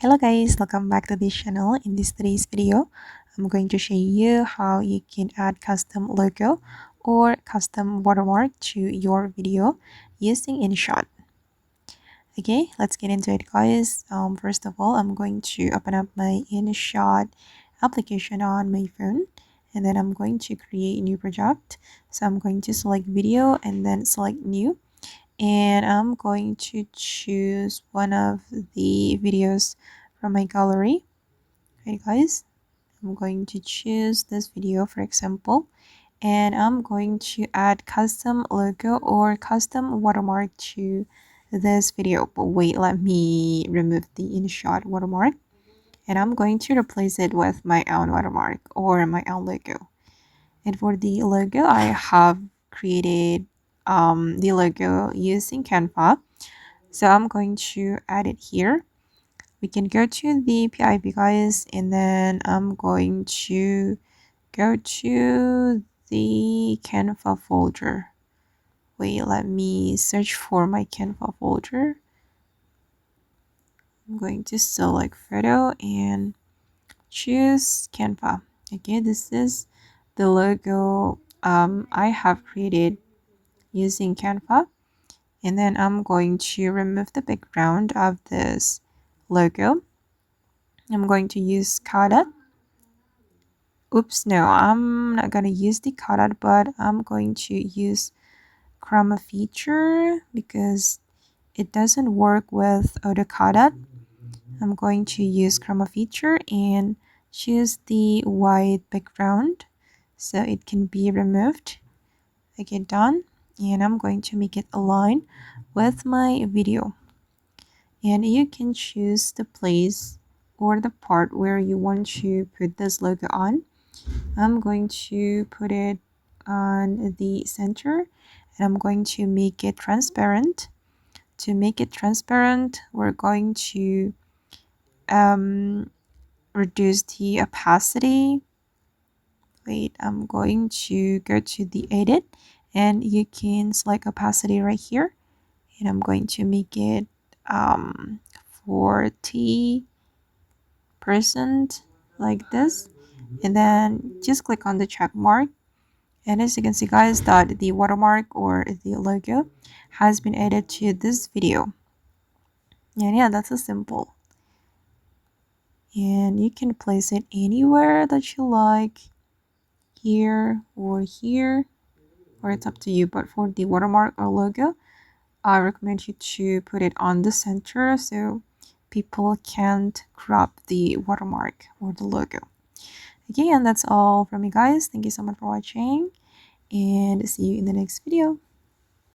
Hello guys, welcome back to this channel. In today's video, I'm going to show you how you can add custom logo or custom watermark to your video using InShot. Okay, let's get into it guys. First of all, I'm going to open up my InShot application on my phone, and then I'm going to create a new project. So I'm going to select video and then select new, and I'm going to choose one of the videos from my gallery. Okay guys, I'm going to choose this video for example, and I'm going to add custom logo or custom watermark to this video. But wait, let me remove the InShot watermark, and I'm going to replace it with my own watermark or my own logo. And for the logo, I have created the logo using Canva. So I'm going to add it here. We can go to the PIB guys, and then I'm going to go to the Canva folder. Wait, let me search for my Canva folder. I'm going to select photo and choose Canva. Okay, this is the logo I have created using Canva, and then I'm going to remove the background of this logo. I'm going to use cutout. Oops, no, I'm not gonna use the cutout, but I'm going to use Chroma feature because it doesn't work with auto cutout. I'm going to use Chroma feature and choose the white background so it can be removed. Okay, done. And I'm going to make it align with my video. And you can choose the place or the part where you want to put this logo on. I'm going to put it on the center, and I'm going to make it transparent. To make it transparent, we're going to reduce the opacity. Wait, I'm going to go to the edit, and you can select opacity right here, and I'm going to make it 40% like this, and then just click on the check mark. And as you can see guys, that the watermark or the logo has been added to this video. And yeah, that's a simple. And you can place it anywhere that you like, here, or it's up to you. But for the watermark or logo, I recommend you to put it on the center so people can't crop the watermark or the logo. Okay, and that's all from me guys. Thank you so much for watching, and see you in the next video.